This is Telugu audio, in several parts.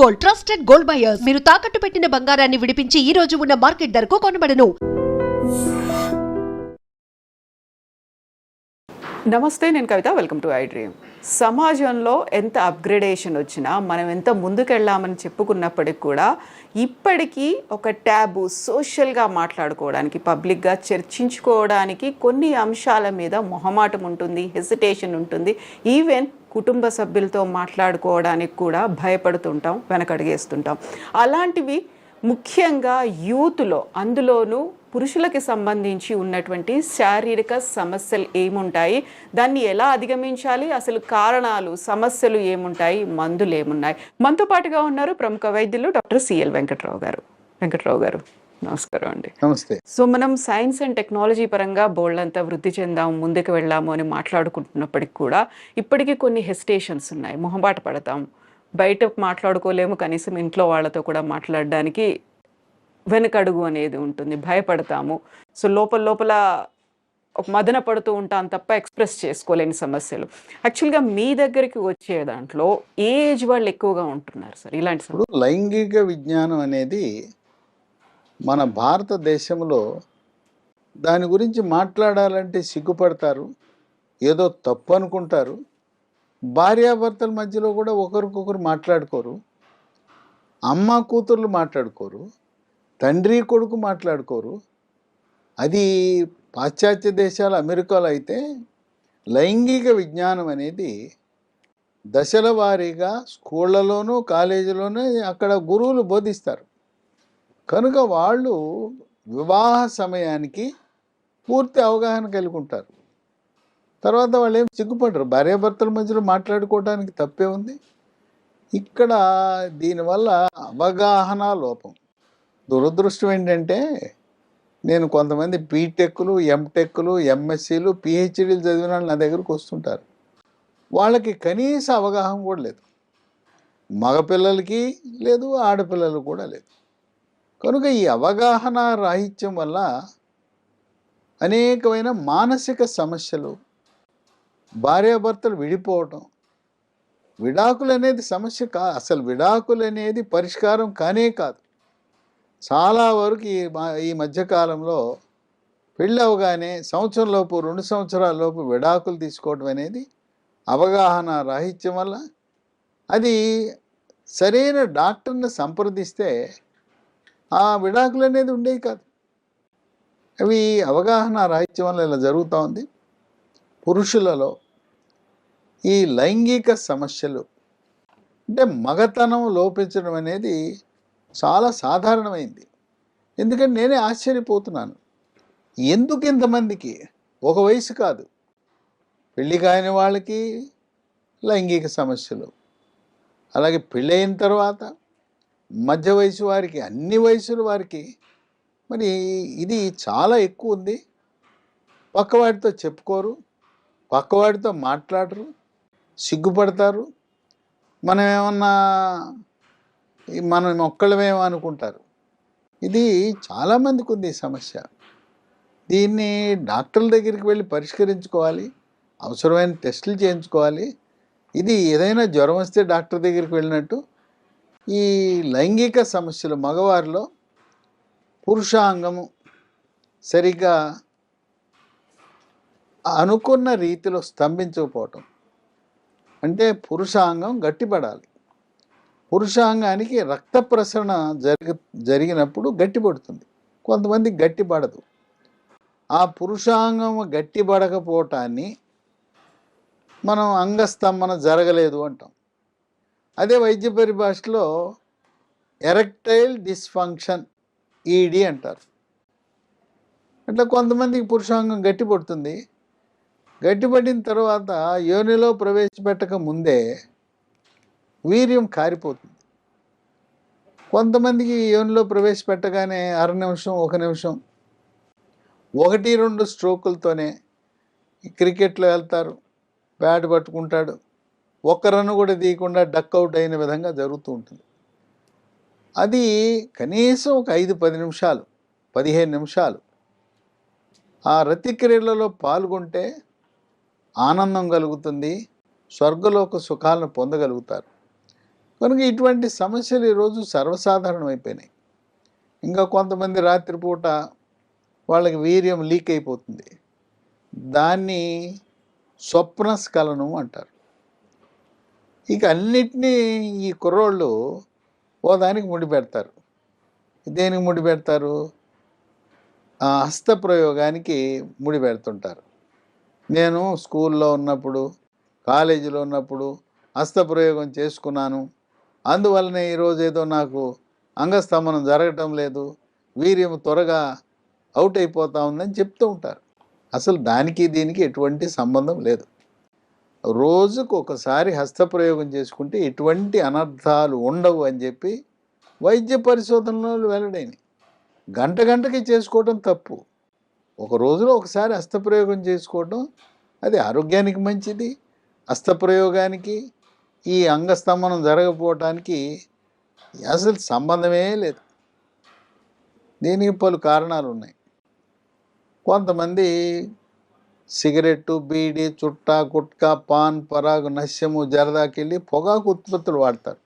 Gold, trusted gold buyers. మీరు తాకట్టు పెట్టిన బంగారాన్ని విడిపించి ఈ రోజు ఉన్న మార్కెట్ ధరకు కొనబడను. నమస్తే, నేను Kavitha. Welcome to iDream. సమాజంలో ఎంత అప్గ్రేడేషన్ వచ్చినా, మనం ఎంత ముందుకెళ్ళామని చెప్పుకున్నప్పటికి కూడా ఇప్పటికీ ఒక ట్యాబు, సోషల్గా మాట్లాడుకోవడానికి, పబ్లిక్గా చర్చించుకోవడానికి కొన్ని అంశాల మీద మొహమాటం ఉంటుంది, హెసిటేషన్ ఉంటుంది. ఈవెన్ కుటుంబ సభ్యులతో మాట్లాడుకోవడానికి కూడా భయపడుతుంటాం, వెనకడిగేస్తుంటాం. అలాంటివి ముఖ్యంగా యూత్లో, అందులోనూ పురుషులకి సంబంధించి ఉన్నటువంటి శారీరక సమస్యలు ఏముంటాయి, దాన్ని ఎలా అధిగమించాలి, అసలు కారణాలు, సమస్యలు ఏముంటాయి, మందులు ఏమున్నాయి. మనతో పాటుగా ఉన్నారు ప్రముఖ వైద్యులు డాక్టర్ సిఎల్ వెంకట్రావు గారు. వెంకట్రావు గారు, నమస్కారం అండి. నమస్తే. సో మనం సైన్స్ అండ్ టెక్నాలజీ పరంగా బోల్డంతా వృద్ధి చెందాము, ముందుకు వెళ్ళాము అని మాట్లాడుకుంటున్నప్పటికి కూడా ఇప్పటికీ కొన్ని హెసిటేషన్స్ ఉన్నాయి. మొహమాట పడతాం, బయట మాట్లాడుకోలేము, కనీసం ఇంట్లో వాళ్ళతో కూడా మాట్లాడడానికి వెనకడుగు అనేది ఉంటుంది, భయపడతాము. సో లోపల ఒక మదన పడుతూ ఉంటాం తప్ప ఎక్స్ప్రెస్ చేసుకోలేని సమస్యలు. యాక్చువల్గా మీ దగ్గరికి వచ్చే దాంట్లో ఏజ్ వాళ్ళు ఎక్కువగా ఉంటున్నారు సార్ ఇలాంటి ఇప్పుడు లైంగిక విజ్ఞానం అనేది మన భారతదేశంలో దాని గురించి మాట్లాడాలంటే సిగ్గుపడతారు, ఏదో తప్పు అనుకుంటారు. భార్యాభర్తల మధ్యలో కూడా ఒకరికొకరు మాట్లాడుకోరు, అమ్మ కూతుర్లు మాట్లాడుకోరు, తండ్రి కొడుకు మాట్లాడుకోరు. అది పాశ్చాత్య దేశాలు, అమెరికాలో అయితే లైంగిక విజ్ఞానం అనేది దశల వారీగా స్కూళ్ళలోనూ కాలేజీలోనూ అక్కడ గురువులు బోధిస్తారు. కనుక వాళ్ళు వివాహ సమయానికి పూర్తి అవగాహన కలిగి ఉంటారు. తర్వాత వాళ్ళు ఏం సిగ్గుపడరు, భార్యాభర్తల మధ్యలో మాట్లాడుకోవడానికి తప్పే ఉంది. ఇక్కడ దీనివల్ల అవగాహన లోపం. దురదృష్టం ఏంటంటే, నేను కొంతమంది బీటెక్లు, ఎంటెక్లు, ఎంఎస్సీలు, పిహెచ్డీలు చదివిన వాళ్ళు నా దగ్గరకు వస్తుంటారు. వాళ్ళకి కనీస అవగాహన కూడా లేదు, మగపిల్లలకి లేదు, ఆడపిల్లలు కూడా లేదు. కనుక ఈ అవగాహన రాహిత్యం వల్ల అనేకమైన మానసిక సమస్యలు, భార్యాభర్తలు విడిపోవటం, విడాకులు అనేది సమస్య అసలు విడాకులు అనేది పరిష్కారం కానే కాదు. చాలా వరకు ఈ మధ్యకాలంలో పెళ్ళి అవగానే సంవత్సరంలోపు, 2 సంవత్సరాల లోపు విడాకులు తీసుకోవడం అనేది అవగాహన రాహిత్యం వల్ల. అది సరైన డాక్టర్ని సంప్రదిస్తే ఆ విడాకులు అనేది ఉండేవి కాదు. అవి అవగాహన రాహిత్యం వల్ల ఇలా జరుగుతూ ఉంది. పురుషులలో ఈ లైంగిక సమస్యలు అంటే మగతనం లోపించడం అనేది చాలా సాధారణమైంది. ఎందుకంటే నేనే ఆశ్చర్యపోతున్నాను, ఎందుకు ఇంతమందికి ఒక వయసు కాదు, పెళ్ళి కాని వాళ్ళకి లైంగిక సమస్యలు, అలాగే పెళ్ళైన తర్వాత మధ్య వయసు వారికి, అన్ని వయసుల వారికి మరి ఇది చాలా ఎక్కువ ఉంది. పక్కవాడితో చెప్పుకోరు, పక్కవాడితో మాట్లాడరు, సిగ్గుపడతారు. మనం ఒక్కళ్ళమేమో అనుకుంటారు. ఇది చాలామందికి ఉంది ఈ సమస్య. దీన్ని డాక్టర్ల దగ్గరికి వెళ్ళి పరిష్కరించుకోవాలి, అవసరమైన టెస్టులు చేయించుకోవాలి. ఇది ఏదైనా జ్వరం వస్తే డాక్టర్ దగ్గరికి వెళ్ళినట్టు ఈ లైంగిక సమస్యలు మగవారిలో పురుషాంగము సరిగ్గా అనుకున్న రీతిలో స్తంభించకపోవటం, అంటే పురుషాంగం గట్టిపడాలి. పురుషాంగానికి రక్త ప్రసరణ జరిగినప్పుడు గట్టిపడుతుంది, కొంతమందికి గట్టిపడదు. ఆ పురుషాంగం గట్టిపడకపోవటాన్ని మనం అంగస్తంభన జరగలేదు అంటాం. అదే వైద్య పరిభాషలో ఎరెక్టైల్ డిస్ఫంక్షన్, ఈడి అంటారు. అంటే కొంతమందికి పురుషాంగం గట్టిపడుతుంది, గట్టిపడిన తర్వాత యోనిలో ప్రవేశపెట్టక ముందే వీర్యం కారిపోతుంది. కొంతమందికి యోనిలో ప్రవేశపెట్టగానే 1/2 నిమిషం, 1 నిమిషం, 1-2 స్ట్రోకులతోనే క్రికెట్లో వెళ్తారు, బ్యాట్ పట్టుకుంటాడు, 1 రన్ కూడా తీయకుండా డక్అవుట్ అయిన విధంగా జరుగుతూ ఉంటుంది. అది కనీసం ఒక 5-10 నిమిషాలు, 15 నిమిషాలు ఆ రతిక్రియలలో పాల్గొంటే ఆనందం కలుగుతుంది, స్వర్గలోక సుఖాలను పొందగలుగుతారు. కనుక ఇటువంటి సమస్యలు ఈరోజు సర్వసాధారణం అయిపోయినాయి. ఇంకా కొంతమంది రాత్రిపూట వాళ్ళకి వీర్యం లీక్ అయిపోతుంది, దాన్ని స్వప్నస్ఖలనం అంటారు. ఇక అన్నిటినీ ఈ కుర్రోళ్ళు ఓ దానికి ముడిపెడతారు. దేనికి ముడిపెడతారు? హస్తప్రయోగానికి ముడిపెడుతుంటారు. నేను స్కూల్లో ఉన్నప్పుడు, కాలేజీలో ఉన్నప్పుడు హస్తప్రయోగం చేసుకున్నాను, అందువల్లనే ఈరోజు ఏదో నాకు అంగస్తంభనం జరగటం లేదు, వీర్యం త్వరగా అవుట్ అయిపోతా ఉందని చెప్తూ ఉంటారు. అసలు దానికి దీనికి ఎటువంటి సంబంధం లేదు. రోజుకు ఒకసారి హస్తప్రయోగం చేసుకుంటే ఎటువంటి అనర్థాలు ఉండవు అని చెప్పి వైద్య పరిశోధనలో వెల్లడైనవి. గంటకి చేసుకోవడం తప్పు. ఒక రోజులో ఒకసారి హస్తప్రయోగం చేసుకోవడం అది ఆరోగ్యానికి మంచిది. హస్తప్రయోగానికి ఈ అంగస్తంభనం జరగకపోవటానికి అసలు సంబంధమే లేదు. దీనికి పలు కారణాలు ఉన్నాయి. కొంతమంది సిగరెట్టు, బీడీ, చుట్టా, గుట్కా, పాన్, పరాగు, నశ్యము, జరదాకెళ్ళి పొగాకు ఉత్పత్తులు వాడతారు.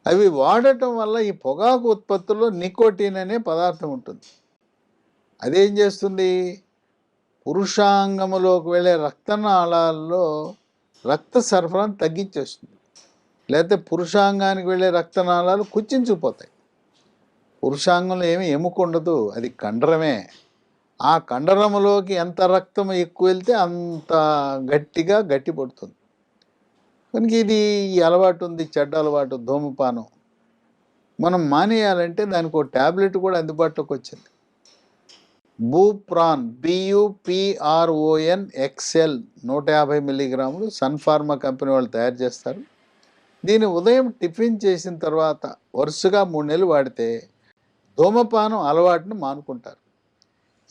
అవి వాడటం వల్ల ఈ పొగాకు ఉత్పత్తుల్లో నికోటిన్ అనే పదార్థం ఉంటుంది. అదేం చేస్తుంది? పురుషాంగములోకి వెళ్ళే రక్తనాళాల్లో రక్త సరఫరాను తగ్గించేస్తుంది. లేకపోతే పురుషాంగానికి వెళ్ళే రక్తనాళాలు కుచించుకుపోతాయి. పురుషాంగంలో ఏమీ ఎముక ఉండదు, అది కండరమే. ఆ కండరములోకి ఎంత రక్తం ఎక్కువ వెళ్తే అంత గట్టిగా గట్టిపడుతుంది. కనుక ఇది ఈ అలవాటు ఉంది, చెడ్డ అలవాటు, ధూమపానం. మనం మానేయాలంటే దానికి ఒక ట్యాబ్లెట్ కూడా అందుబాటులోకి వచ్చింది. బూప్రాన్, BUPRON XL 150 మిల్లీగ్రాములు సన్ఫార్మా కంపెనీ వాళ్ళు తయారు చేస్తారు. దీన్ని ఉదయం టిఫిన్ చేసిన తర్వాత వరుసగా 3 నెలలు వాడితే ధూమపానం అలవాటును మానుకుంటారు.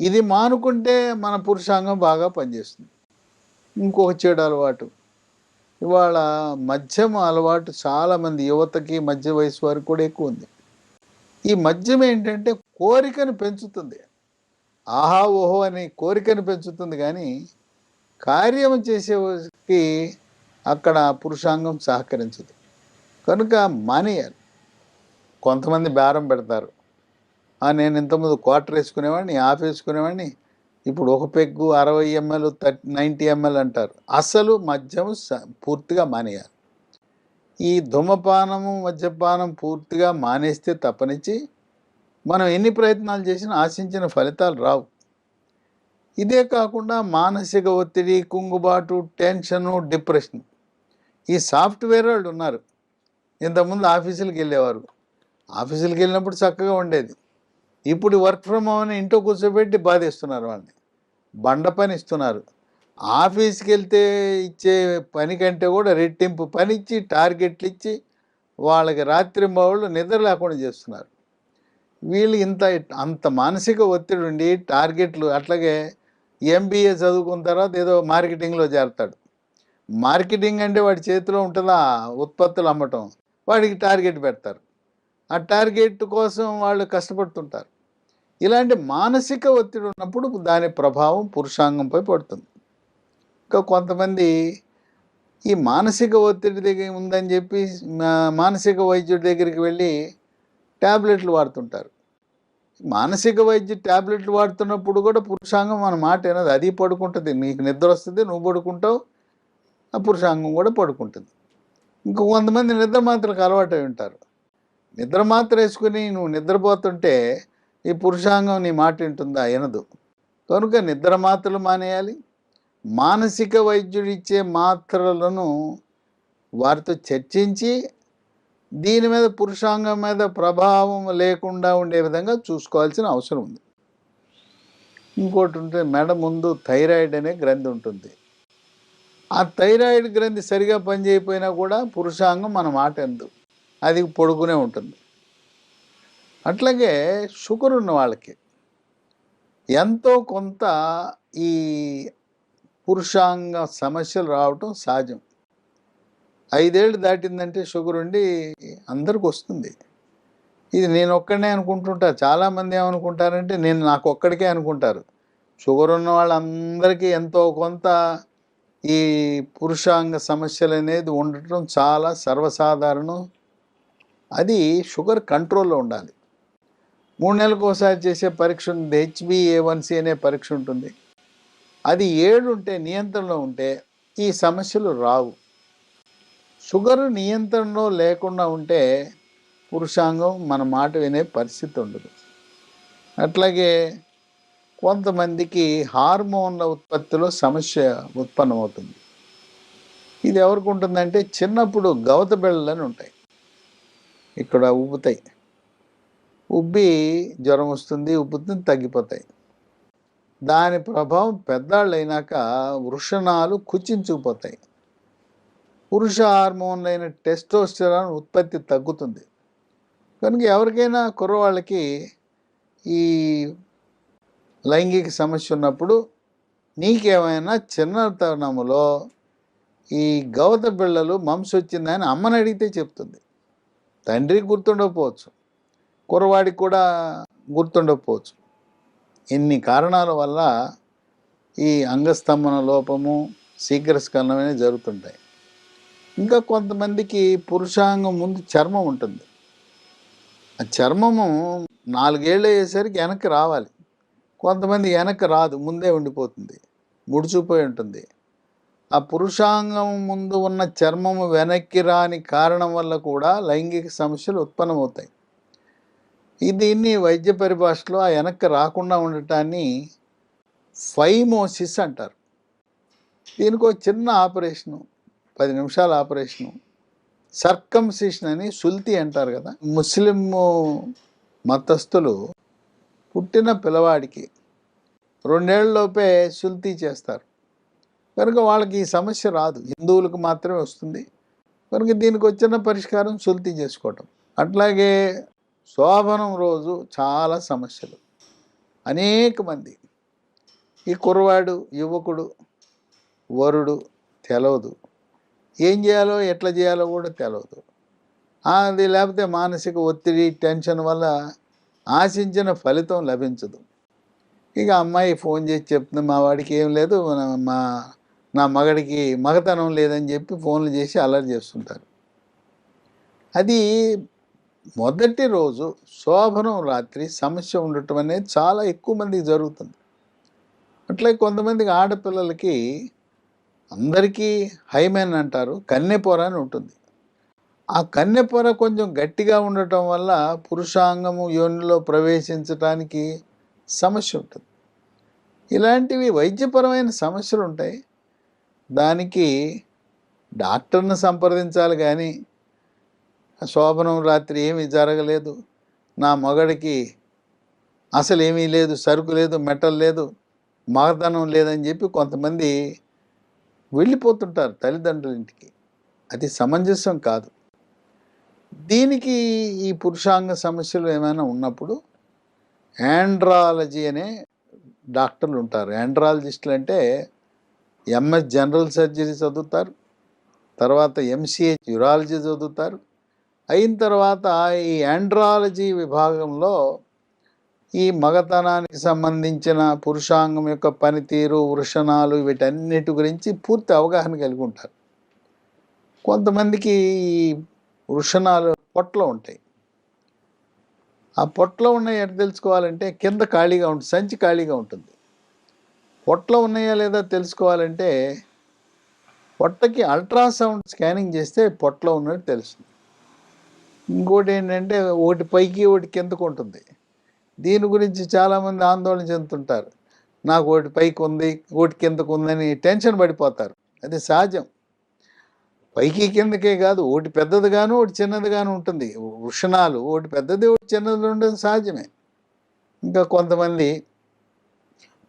ఇది మానుకుంటే మన పురుషాంగం బాగా పనిచేస్తుంది. ఇంకొక చెడు అలవాటు, ఇవాళ మద్యం అలవాటు చాలామంది యువతకి, మధ్య వయసు వారికి కూడా ఎక్కువ ఉంది. ఈ మద్యం ఏంటంటే కోరికను పెంచుతుంది, ఆహా ఓహో అని కోరికను పెంచుతుంది, కానీ కార్యం చేసేకి అక్కడ పురుషాంగం సహకరించదు. కనుక మానేయాలి. కొంతమంది బేరం పెడతారు, నేను ఇంతకుముందు క్వార్టర్ వేసుకునేవాడిని, హాఫ్ వేసుకునేవాడిని, ఇప్పుడు ఒక పెగ్గు 60 ml 90 ml అంటారు. అసలు మద్యం పూర్తిగా మానేయాలి. ఈ ధూమపానము, మద్యపానం పూర్తిగా మానేస్తే తప్పనిచ్చి మనం ఎన్ని ప్రయత్నాలు చేసినా ఆశించిన ఫలితాలు రావు. ఇదే కాకుండా మానసిక ఒత్తిడి, కుంగుబాటు, టెన్షను, డిప్రెషన్. ఈ సాఫ్ట్వేర్ వాళ్ళు ఉన్నారు. ఇంతకుముందు ఆఫీసులకు వెళ్ళేవారు, ఆఫీసులకు వెళ్ళినప్పుడు చక్కగా ఉండేది. ఇప్పుడు వర్క్ ఫ్రమ్ హోమ్ అని ఇంట్లో కూర్చోబెట్టి బాధేస్తున్నారు వాళ్ళని, బండ పని ఇస్తున్నారు. ఆఫీస్కి వెళ్తే ఇచ్చే పని కంటే కూడా రెట్టింపు పని ఇచ్చి, టార్గెట్లు ఇచ్చి వాళ్ళకి రాత్రింబవళ్ళు నిద్ర లేకుండా చేస్తున్నారు. వీళ్ళు అంత మానసిక ఒత్తిడి ఉండి టార్గెట్లు. అట్లాగే MBA చదువుకున్న తర్వాత ఏదో మార్కెటింగ్లో చేరతాడు. మార్కెటింగ్ అంటే వాడి చేతిలో ఉంటుందా ఉత్పత్తులు అమ్మటం, వాడికి టార్గెట్ పెడతారు. ఆ టార్గెట్ కోసం వాళ్ళు కష్టపడుతుంటారు. ఇలాంటి మానసిక ఒత్తిడి ఉన్నప్పుడు దాని ప్రభావం పురుషాంగంపై పడుతుంది. ఇంకా కొంతమంది ఈ మానసిక ఒత్తిడి దగ్గర ఉందని చెప్పి మానసిక వైద్యుడి దగ్గరికి వెళ్ళి ట్యాబ్లెట్లు వాడుతుంటారు. మానసిక వైద్య ట్యాబ్లెట్లు వాడుతున్నప్పుడు కూడా పురుషాంగం మన మాట ఏనది, అది పడుకుంటుంది. నీకు నిద్ర వస్తుంది, నువ్వు పడుకుంటావు, ఆ పురుషాంగం కూడా పడుకుంటుంది. ఇంకో కొంతమంది నిద్ర మాత్రలకు అలవాటు అయి ఉంటారు. నిద్ర మాత్ర వేసుకుని నువ్వు నిద్రపోతుంటే ఈ పురుషాంగం నీ మాట వింటుందా? వినదు. కనుక నిద్ర మాత్రలు మానేయాలి. మానసిక వైద్యుడు ఇచ్చే మాత్రలను వారితో చర్చించి దీని మీద పురుషాంగం మీద ప్రభావం లేకుండా ఉండే విధంగా చూసుకోవాల్సిన అవసరం ఉంది. ఇంకోటి ఉంటే మెడ ముందు థైరాయిడ్ అనే గ్రంథి ఉంటుంది. ఆ థైరాయిడ్ గ్రంథి సరిగా పనిచేయకపోయినా కూడా పురుషాంగం మన మాట ఎందుకు, అది పొడుగునే ఉంటుంది. అట్లాగే షుగర్ ఉన్న వాళ్ళకి ఎంతో కొంత ఈ పురుషాంగ సమస్యలు రావటం సహజం. 5 ఏళ్ళు దాటిందంటే షుగర్ ఉండి అందరికి వస్తుంది. ఇది నేను ఒక్కడనే అనుకుంటుంటా. చాలామంది ఏమనుకుంటారంటే నాకు ఒక్కడికే అనుకుంటారు. షుగర్ ఉన్న వాళ్ళందరికీ ఎంతో కొంత ఈ పురుషాంగ సమస్యలు అనేది ఉండటం చాలా సర్వసాధారణం. అది షుగర్ కంట్రోల్లో ఉండాలి. 3 నెలలకు ఒకసారి చేసే పరీక్ష ఉంది, HbA1c అనే పరీక్ష ఉంటుంది. అది 7 ఉంటే, నియంత్రణలో ఉంటే ఈ సమస్యలు రావు. షుగర్ నియంత్రణలో లేకుండా ఉంటే పురుషాంగం మన మాట వినే పరిస్థితి ఉండదు. అట్లాగే కొంతమందికి హార్మోన్ల ఉత్పత్తిలో సమస్య ఉత్పన్నమవుతుంది. ఇది ఎవరికి ఉంటుందంటే, చిన్నప్పుడు గవత బిళ్ళలని ఉంటాయి, ఇక్కడ ఉబ్బుతాయి, ఉబ్బి జ్వరం వస్తుంది, ఉబ్బుతుంది, తగ్గిపోతాయి. దాని ప్రభావం పెద్దాళ్ళు అయినాక వృషణాలు కుచించుకుపోతాయి. పురుష హార్మోన్లైన టెస్టోస్టెరాన్ ఉత్పత్తి తగ్గుతుంది. కనుక ఎవరికైనా కుర్రవాళ్ళకి ఈ లైంగిక సమస్య ఉన్నప్పుడు నీకేమైనా చిన్నతనంలో ఈ గవత బిళ్ళలు మమ్స్ వచ్చిందని అమ్మని అడిగితే చెప్తుంది. తండ్రికి గుర్తుండకపోవచ్చు, కుర్రవాడికి కూడా గుర్తుండకపోవచ్చు. ఇన్ని కారణాల వల్ల ఈ అంగస్తంభన లోపము, శీఘ్రస్ఖలనం అనేవి జరుగుతుంటాయి. ఇంకా కొంతమందికి పురుషాంగం ముందు చర్మం ఉంటుంది. ఆ చర్మము 4 ఏళ్ళు అయ్యేసరికి వెనక్కి రావాలి. కొంతమంది వెనక్కి రాదు, ముందే ఉండిపోతుంది, ముడుచుపోయి ఉంటుంది. ఆ పురుషాంగం ముందు ఉన్న చర్మము వెనక్కి రాని కారణం వల్ల కూడా లైంగిక సమస్యలు ఉత్పన్నమవుతాయి. దీన్ని వైద్య పరిభాషలో ఆ వెనక్కి రాకుండా ఉండటాన్ని ఫైమోసిస్ అంటారు. దీనికి ఒక చిన్న ఆపరేషను, 10 నిమిషాల ఆపరేషను, సర్కంసిషన్ అని సుల్తి అంటారు కదా. ముస్లిం మతస్థులు పుట్టిన పిల్లవాడికి 2 ఏళ్లలోపే సుల్తి చేస్తారు. కనుక వాళ్ళకి ఈ సమస్య రాదు, హిందువులకు మాత్రమే వస్తుంది. కనుక దీనికి వచ్చిన పరిష్కారం సుల్తి చేసుకోవటం. అట్లాగే శోభనం రోజు చాలా సమస్యలు, అనేక మంది, ఈ కుర్రవాడు, యువకుడు, వరుడు తెలవదు, ఏం చేయాలో ఎట్లా చేయాలో కూడా తెలవదు. అది లేకపోతే మానసిక ఒత్తిడి, టెన్షన్ వల్ల ఆశించిన ఫలితం లభించదు. ఇక అమ్మాయి ఫోన్ చేసి చెప్తుంది, మా వాడికి ఏం లేదు, నా మగడికి మగతనం లేదని చెప్పి ఫోన్లు చేసి అల్లరి చేస్తుంటారు. అది మొదటి రోజు శోభనం రాత్రి సమస్య ఉండటం అనేది చాలా ఎక్కువ మందికి జరుగుతుంది. అట్లే కొంతమందికి ఆడపిల్లలకి, అందరికీ హైమెన్ అంటారు, కన్నెపొర అని ఉంటుంది. ఆ కన్నెపొర కొంచెం గట్టిగా ఉండటం వల్ల పురుషాంగము యోనిలో ప్రవేశించడానికి సమస్య ఉంటుంది. ఇలాంటివి వైద్యపరమైన సమస్యలు ఉంటాయి. దానికి డాక్టర్ని సంప్రదించాలి. కానీ శోభనం రాత్రి ఏమీ జరగలేదు, నా మగడికి అసలు ఏమీ లేదు, సరుకు లేదు, మెటల్ లేదు, మగతనం లేదని చెప్పి కొంతమంది వెళ్ళిపోతుంటారు తల్లిదండ్రుల ఇంటికి. అది సమంజసం కాదు. దీనికి ఈ పురుషాంగ సమస్యలు ఏమైనా ఉన్నప్పుడు యాండ్రాలజీ అనే డాక్టర్లు ఉంటారు. యాండ్రాలజిస్టులు అంటే MS జనరల్ సర్జరీ చదువుతారు, తర్వాత MCH యూరాలజీ చదువుతారు. అయిన తర్వాత ఈ యాండ్రాలజీ విభాగంలో ఈ మగతనానికి సంబంధించిన పురుషాంగం యొక్క పనితీరు, వృషణాలు, వీటన్నిటి గురించి పూర్తి అవగాహన కలిగి ఉంటారు. కొంతమందికి ఈ వృషణాలు పొట్టలో ఉంటాయి. ఆ పొట్టలో ఉన్నాయి ఎట్లా తెలుసుకోవాలంటే, కింద ఖాళీగా ఉంటుంది, సంచి ఖాళీగా ఉంటుంది. పొట్టలో ఉన్నాయా లేదా తెలుసుకోవాలంటే పొట్టకి అల్ట్రాసౌండ్ స్కానింగ్ చేస్తే పొట్టలో ఉన్నట్టు తెలుస్తుంది. ఇంకోటి ఏంటంటే, ఒకటి పైకి ఒకటి కిందకు ఉంటుంది. దీని గురించి చాలామంది ఆందోళన చెందుతుంటారు. నాకు ఒకటి పైకి ఉంది, ఒకటి కిందకు ఉందని టెన్షన్ పడిపోతారు. అది సహజం. పైకి కిందకే కాదు, ఒకటి పెద్దదిగాను ఒకటి చిన్నదిగాను ఉంటుంది. వృషణాలు ఒకటి పెద్దది ఒకటి చిన్నది ఉండదు, సహజమే. ఇంకా కొంతమంది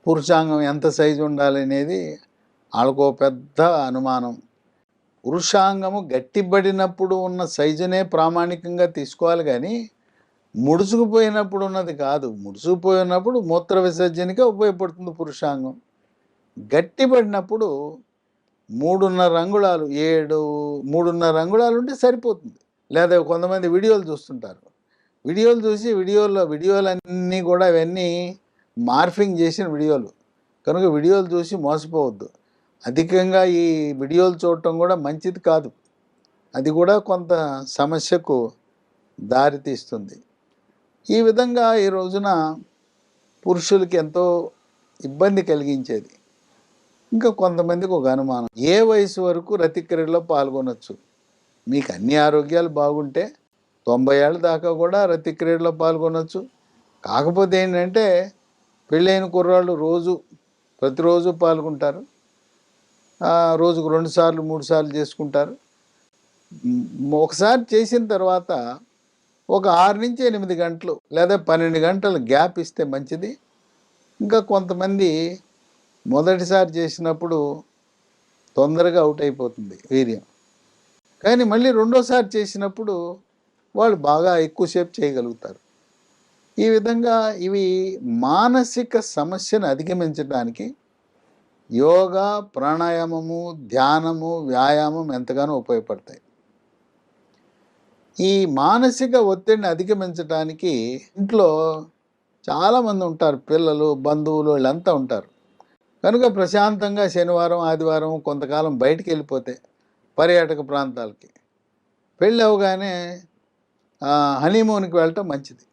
పురుషాంగం ఎంత సైజు ఉండాలి అనేది వాళ్ళకో పెద్ద అనుమానం. పురుషాంగము గట్టిపడినప్పుడు ఉన్న సైజునే ప్రామాణికంగా తీసుకోవాలి, కానీ ముడుచుకుపోయినప్పుడు ఉన్నది కాదు. ముడుచుకుపోయినప్పుడు మూత్ర విసర్జనకే ఉపయోగపడుతుంది పురుషాంగం. గట్టిపడినప్పుడు 3.5 అంగుళాలు, 3.5 అంగుళాలు ఉంటే సరిపోతుంది. లేదా కొంతమంది వీడియోలు చూస్తుంటారు, వీడియోలు చూసి వీడియోలన్నీ కూడా అవన్నీ మార్ఫింగ్ చేసిన వీడియోలు. కనుక వీడియోలు చూసి మోసపోవద్దు. అధికంగా ఈ వీడియోలు చూడటం కూడా మంచిది కాదు. అది కూడా కొంత సమస్యకు దారితీస్తుంది. ఈ విధంగా ఈ రోజున పురుషులకి ఎంతో ఇబ్బంది కలిగించేది. ఇంకా కొంతమందికి ఒక అనుమానం, ఏ వయసు వరకు రతిక్రియలో పాల్గొనొచ్చు? మీకు అన్ని ఆరోగ్యాలు బాగుంటే 90 ఏళ్ళ దాకా కూడా రతిక్రియలో పాల్గొనొచ్చు. కాకపోతే ఏంటంటే పెళ్ళైన కుర్రాళ్ళు ప్రతిరోజు పాల్గొంటారు. రోజుకు 2 సార్లు 3 సార్లు చేసుకుంటారు. ఒకసారి చేసిన తర్వాత ఒక 6 నుంచి 8 గంటలు లేదా 12 గంటలు గ్యాప్ ఇస్తే మంచిది. ఇంకా కొంతమంది మొదటిసారి చేసినప్పుడు తొందరగా అవుట్ అయిపోతుంది వీర్యం, కానీ మళ్ళీ రెండోసారి చేసినప్పుడు వాళ్ళు బాగా ఎక్కువసేపు చేయగలుగుతారు. ఈ విధంగా ఇవి మానసిక సమస్యను అధిగమించడానికి యోగా, ప్రాణాయామము, ధ్యానము, వ్యాయామం ఎంతగానో ఉపయోగపడతాయి. ఈ మానసిక ఒత్తిడిని అధిగమించడానికి ఇంట్లో చాలామంది ఉంటారు, పిల్లలు, బంధువులు, వీళ్ళంతా ఉంటారు. కనుక ప్రశాంతంగా శనివారం, ఆదివారం కొంతకాలం బయటికి వెళ్ళిపోతే పర్యాటక ప్రాంతాలకి, పెళ్ళి అవగానే హనీమూన్కి వెళ్ళటం మంచిది.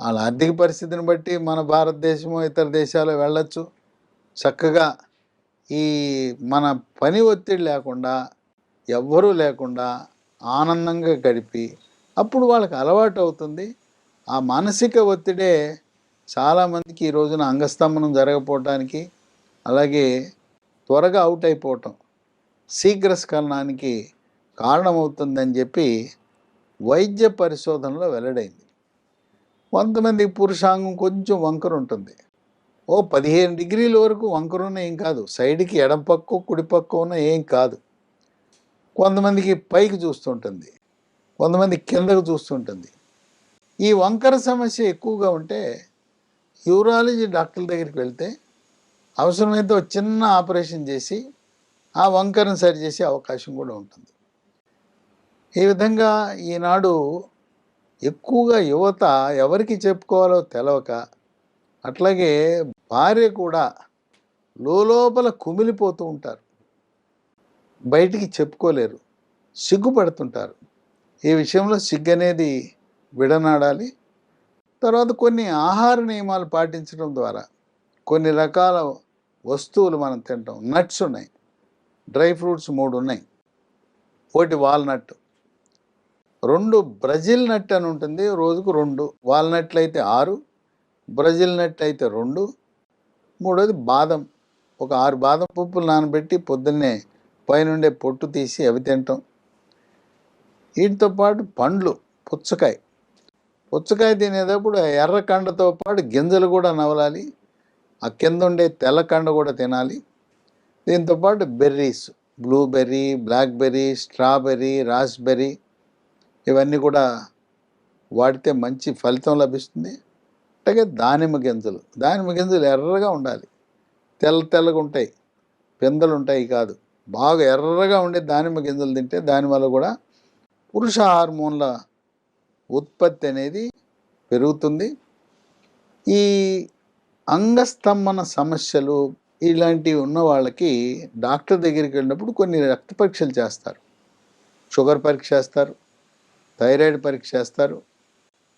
వాళ్ళ ఆర్థిక పరిస్థితిని బట్టి మన భారతదేశము ఇతర దేశాలు వెళ్ళొచ్చు. చక్కగా ఈ మన పని ఒత్తిడి లేకుండా, ఎవ్వరూ లేకుండా ఆనందంగా గడిపి అప్పుడు వాళ్ళకి అలవాటు అవుతుంది. ఆ మానసిక ఒత్తిడే చాలామందికి ఈ రోజున అంగస్తంభనం జరగకపోవటానికి, అలాగే త్వరగా అవుట్ అయిపోవటం, శీఘ్రస్ఖలనానికి కారణమవుతుందని చెప్పి వైద్య పరిశోధనలో వెల్లడైంది. కొంతమంది పురుషాంగం కొంచెం వంకర ఉంటుంది. 15 డిగ్రీల వరకు వంకరున్న ఏం కాదు, సైడ్కి ఎడం పక్క కుడి పక్క ఉన్న ఏం కాదు. కొంతమందికి పైకి చూస్తుంటుంది, కొంతమంది కిందకు చూస్తుంటుంది. ఈ వంకర సమస్య ఎక్కువగా ఉంటే యూరాలజీ డాక్టర్ల దగ్గరికి వెళ్తే అవసరమైతే ఒక చిన్న ఆపరేషన్ చేసి ఆ వంకరను సరిచేసే అవకాశం కూడా ఉంటుంది. ఈ విధంగా ఈనాడు ఎక్కువగా యువత ఎవరికి చెప్పుకోవాలో తెలవక, అట్లాగే భార్య కూడా లోపల కుమిలిపోతూ ఉంటారు, బయటికి చెప్పుకోలేరు, సిగ్గుపడుతుంటారు. ఈ విషయంలో సిగ్గు అనేది విడనాడాలి. తర్వాత కొన్ని ఆహార నియమాలు పాటించడం ద్వారా కొన్ని రకాల వస్తువులు మనం తింటాం. నట్స్ ఉన్నాయి, డ్రై ఫ్రూట్స్ 3 ఉన్నాయి. ఒకటి వాల్నట్, 2 బ్రెజిల్ నట్ అని ఉంటుంది, రోజుకు 2. వాల్నట్లు అయితే 6, బ్రెజిల్ నట్ అయితే 2. మూడోది బాదం, ఒక 6 బాదం పప్పులు నానబెట్టి పొద్దున్నే పైనుండే పొట్టు తీసి అవి తింటాం. వీటితో పాటు పండ్లు, పుచ్చకాయ తినేటప్పుడు ఎర్ర కండతో పాటు గింజలు కూడా నవలాలి, ఆ కింద ఉండే తెల్ల కండ కూడా తినాలి. దీంతోపాటు berries, blueberry, blackberry, strawberry, raspberry, ఇవన్నీ కూడా వాడితే మంచి ఫలితం లభిస్తుంది. అలాగే దానిమ్మ గింజలు ఎర్రగా ఉండాలి, తెల్లగా ఉంటాయి, పిందెలు ఉంటాయి కాదు, బాగా ఎర్రగా ఉండే దానిమ్మ గింజలు తింటే దానివల్ల కూడా పురుష హార్మోన్ల ఉత్పత్తి అనేది పెరుగుతుంది. ఈ అంగస్తంభన సమస్యలు ఇలాంటివి ఉన్న వాళ్ళకి డాక్టర్ దగ్గరికి వెళ్ళినప్పుడు కొన్ని రక్త పరీక్షలు చేస్తారు. షుగర్ పరీక్ష చేస్తారు, థైరాయిడ్ పరీక్ష చేస్తారు.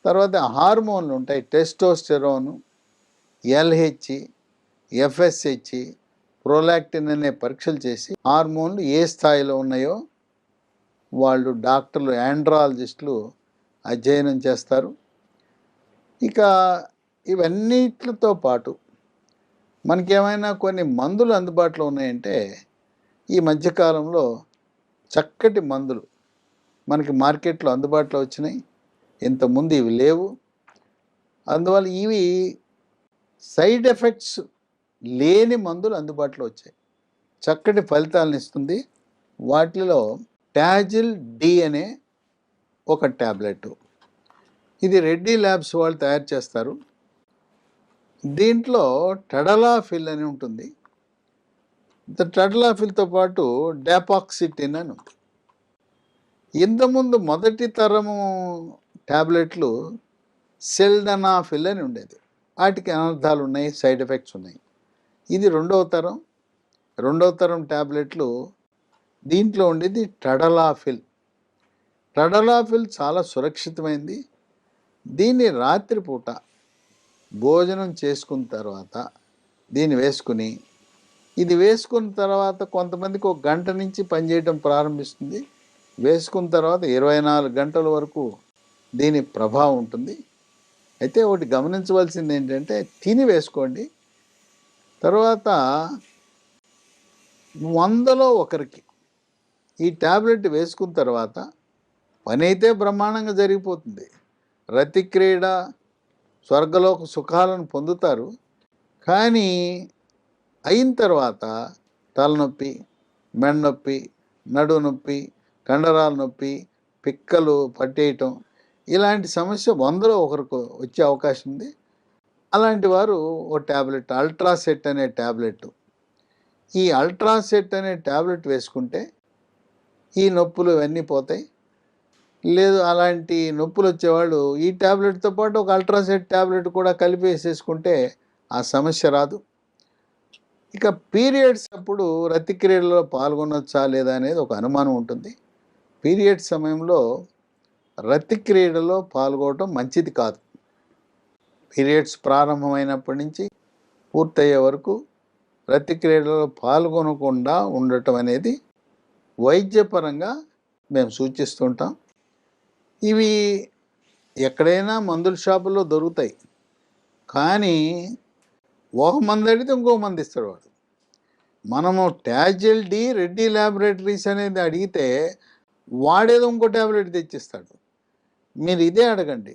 తర్వాత హార్మోన్లు ఉంటాయి, టెస్టోస్టెరోన్, LH, FSH, ప్రోలాక్టిన్ అనే పరీక్షలు చేసి హార్మోన్లు ఏ స్థాయిలో ఉన్నాయో వాళ్ళు డాక్టర్లు, ఆండ్రాలజిస్టులు అధ్యయనం చేస్తారు. ఇక ఇవన్నిటితో పాటు మనకేమైనా కొన్ని మందులు అందుబాటులో ఉన్నాయంటే ఈ మధ్యకాలంలో చక్కటి మందులు మనకి మార్కెట్లో అందుబాటులో వచ్చినాయి. ఇంతకుముందు ఇవి లేవు. అందువల్ల ఇవి సైడ్ ఎఫెక్ట్స్ లేని మందులు అందుబాటులో వచ్చాయి, చక్కటి ఫలితాలను ఇస్తుంది. వాటిలో టాజిల్ డి అనే ఒక ట్యాబ్లెట్, ఇది రెడ్డి ల్యాబ్స్ వాళ్ళు తయారు చేస్తారు. దీంట్లో టడలాఫిల్ అని ఉంటుంది. టడలాఫిల్తో పాటు డాపాక్సిటిన్ అని ఉంది. ఇంతకుముందు మొదటి తరము ట్యాబ్లెట్లు సెల్డనాఫిల్ అని ఉండేది, వాటికి అనర్థాలు ఉన్నాయి, సైడ్ ఎఫెక్ట్స్ ఉన్నాయి. ఇది 2వ తరం. రెండవ తరం ట్యాబ్లెట్లు దీంట్లో ఉండేది టడలాఫిల్. టడలాఫిల్ చాలా సురక్షితమైంది. దీన్ని రాత్రిపూట భోజనం చేసుకున్న తర్వాత దీన్ని వేసుకుని, ఇది వేసుకున్న తర్వాత కొంతమందికి 1 గంట నుంచి పనిచేయడం ప్రారంభిస్తుంది. వేసుకున్న తర్వాత 24 గంటల వరకు దీని ప్రభావం ఉంటుంది. అయితే ఒకటి గమనించవలసింది ఏంటంటే, తిని వేసుకోండి. తర్వాత 100లో ఒకరికి ఈ ట్యాబ్లెట్ వేసుకున్న తర్వాత పని అయితే బ్రహ్మాండంగా జరిగిపోతుంది. రతిక్రీడ, స్వర్గలోక సుఖాలను పొందుతారు. కానీ అయిన తర్వాత తలనొప్పి, మెడనొప్పి, నడుము నొప్పి, కండరాల నొప్పి, పిక్కలు పట్టేయటం, ఇలాంటి సమస్య 100లో ఒకరికి వచ్చే అవకాశం ఉంది. అలాంటి వారు ఓ ట్యాబ్లెట్, అల్ట్రాసెట్ అనే ట్యాబ్లెట్, ఈ అల్ట్రాసెట్ అనే ట్యాబ్లెట్ వేసుకుంటే ఈ నొప్పులు ఇవన్నీ పోతాయి. లేదు అలాంటి నొప్పులు వచ్చేవాళ్ళు ఈ ట్యాబ్లెట్తో పాటు ఒక అల్ట్రాసెట్ ట్యాబ్లెట్ కూడా కలిపి వేసేసుకుంటే ఆ సమస్య రాదు. ఇక పీరియడ్స్ అప్పుడు రతిక్రియలలో పాల్గొనొచ్చా లేదా అనేది ఒక అనుమానం ఉంటుంది. పీరియడ్స్ సమయంలో రతిక్రీడలో పాల్గొనడం మంచిది కాదు. పీరియడ్స్ ప్రారంభమైనప్పటి నుంచి పూర్తయ్యే వరకు రతిక్రీడలో పాల్గొనకుండా ఉండటం అనేది వైద్యపరంగా మేము సూచిస్తుంటాం. ఇవి ఎక్కడైనా మందుల షాపుల్లో దొరుకుతాయి. కానీ ఒక మంది అడిగితే ఇంకో మంది ఇస్తాడు వాడు. మనము టాజిల్ డి రెడ్డి ల్యాబొరేటరీస్ అనేది అడిగితే వాడేదో ఇంకో ట్యాబ్లెట్ తెచ్చిస్తాడు. మీరు ఇదే అడగండి,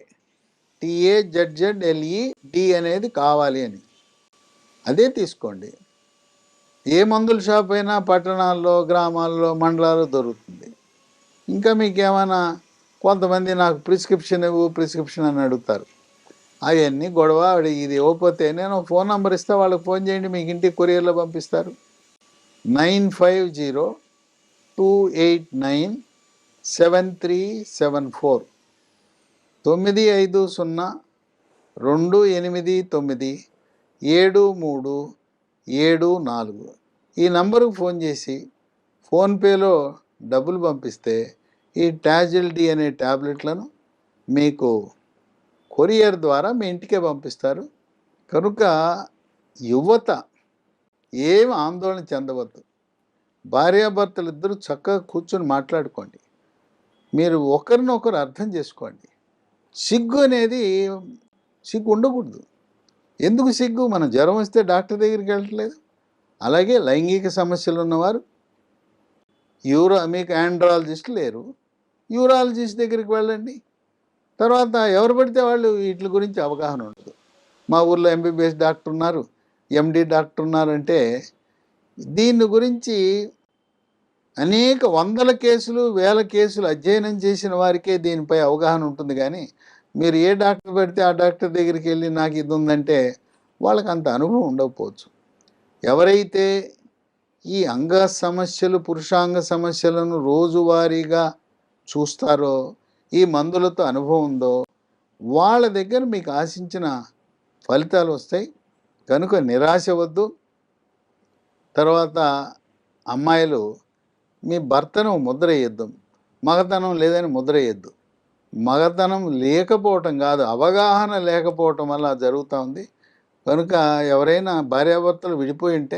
TAZZLE అనేది కావాలి అని, అదే తీసుకోండి. ఏ మందుల షాప్ అయినా పట్టణాల్లో, గ్రామాల్లో, మండలాల్లో దొరుకుతుంది. ఇంకా మీకు ఏమైనా కొంతమంది నాకు ప్రిస్క్రిప్షన్ ఇవ్వు ప్రిస్క్రిప్షన్ అని అడుగుతారు. అవన్నీ గొడవ. ఇది ఇవ్వకపోతే నేను ఫోన్ నెంబర్ ఇస్తే వాళ్ళకి ఫోన్ చేయండి, మీకు ఇంటికి కొరియర్లో పంపిస్తారు. 9502897374 9502897374 ఈ నంబరుకు ఫోన్ చేసి ఫోన్పేలో డబ్బులు పంపిస్తే ఈ టాజిల్ డి అనే ట్యాబ్లెట్లను మీకు కొరియర్ ద్వారా మీ ఇంటికే పంపిస్తారు. కనుక యువత ఏమి ఆందోళన చెందవద్దు. భార్యాభర్తలు ఇద్దరు చక్కగా కూర్చొని మాట్లాడుకోండి. మీరు ఒకరినొకరు అర్థం చేసుకోండి. సిగ్గు అనేది సిగ్గు ఉండకూడదు. ఎందుకు సిగ్గు? మనం జ్వరం వస్తే డాక్టర్ దగ్గరికి వెళ్ళట్లేదు. అలాగే లైంగిక సమస్యలు ఉన్నవారు మీకు ఆండ్రాలజిస్ట్ లేరు, యూరాలజిస్ట్ దగ్గరికి వెళ్ళండి. తర్వాత ఎవరు పడితే వాళ్ళు వీటి గురించి అవగాహన ఉండదు. మా ఊర్లో MBBS డాక్టర్ ఉన్నారు, MD డాక్టర్ ఉన్నారంటే దీని గురించి అనేక వందల కేసులు, వేల కేసులు అధ్యయనం చేసిన వారికే దీనిపై అవగాహన ఉంటుంది. కానీ మీరు ఏ డాక్టర్ పెడితే ఆ డాక్టర్ దగ్గరికి వెళ్ళి నాకు ఇది ఉందంటే వాళ్ళకి అంత అనుభవం ఉండకపోవచ్చు. ఎవరైతే ఈ అంగ సమస్యలు, పురుషాంగ సమస్యలను రోజువారీగా చూస్తారో, ఈ మందులతో అనుభవం ఉందో, వాళ్ళ దగ్గర మీకు ఆశించిన ఫలితాలు వస్తాయి. కనుక నిరాశ వద్దు. తర్వాత అమ్మాయిలు, మీ భర్తను ముద్ర వేయద్దు, మగతనం లేదని ముద్ర వేయద్దు. మగతనం లేకపోవటం కాదు, అవగాహన లేకపోవటం వల్ల జరుగుతూ ఉంది. కనుక ఎవరైనా భార్యాభర్తలు విడిపోయి ఉంటే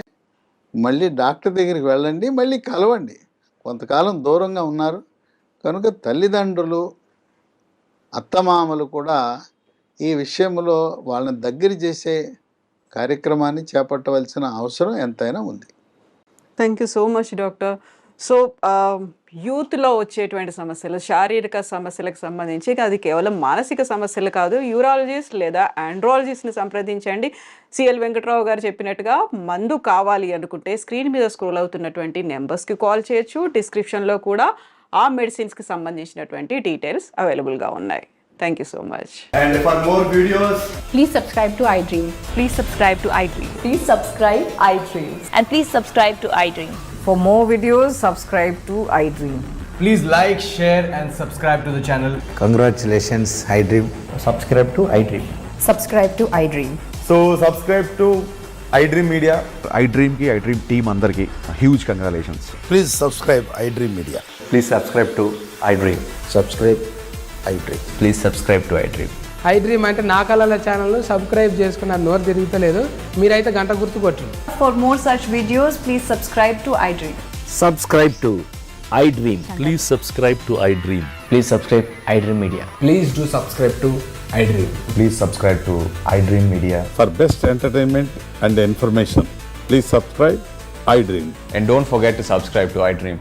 మళ్ళీ డాక్టర్ దగ్గరికి వెళ్ళండి, మళ్ళీ కలవండి. కొంతకాలం దూరంగా ఉన్నారు కనుక తల్లిదండ్రులు, అత్తమామలు కూడా ఈ విషయంలో వాళ్ళని దగ్గర చేసే కార్యక్రమాన్ని చేపట్టవలసిన అవసరం ఎంతైనా ఉంది. Thank you so much doctor. So యూత్లో వచ్చేటువంటి సమస్యలు, శారీరక సమస్యలకు సంబంధించి అది కేవలం మానసిక సమస్యలు కాదు, యూరాలజిస్ట్ లేదా ఆండ్రాలజిస్ట్ని సంప్రదించండి. CL వెంకట్రావు గారు చెప్పినట్టుగా మందు కావాలి అనుకుంటే స్క్రీన్ మీద స్క్రోల్ అవుతున్నటువంటి నెంబర్స్కి కాల్ చేయొచ్చు. డిస్క్రిప్షన్లో కూడా ఆ మెడిసిన్స్కి సంబంధించినటువంటి డీటెయిల్స్ అవైలబుల్గా ఉన్నాయి. Thank you so much. And for more videos, Please subscribe to iDream. Please subscribe to iDream. Please subscribe iDream. And please subscribe to iDream. For more videos, subscribe to iDream. please like, share and subscribe to the channel. Congratulations, iDream. Subscribe to iDream. Subscribe to iDream. So subscribe to iDream Media. iDream team అందరికి huge congratulations. Please subscribe iDream Media. Please subscribe to iDream. Subscribe iDream. Please subscribe to iDream. iDream అంటే నా కళల ఛానల్ సబ్స్క్రైబ్ చేసుకున్న నోరు తిరుగుతలేదు, మీరైతే గంట గుర్తు కొట్టండి. For more such videos, please subscribe to iDream. Subscribe to iDream. Please subscribe to iDream. Please subscribe iDream Media. Please do subscribe to iDream. Please subscribe to iDream Media. For best entertainment and information, please subscribe iDream. And don't forget to subscribe to iDream.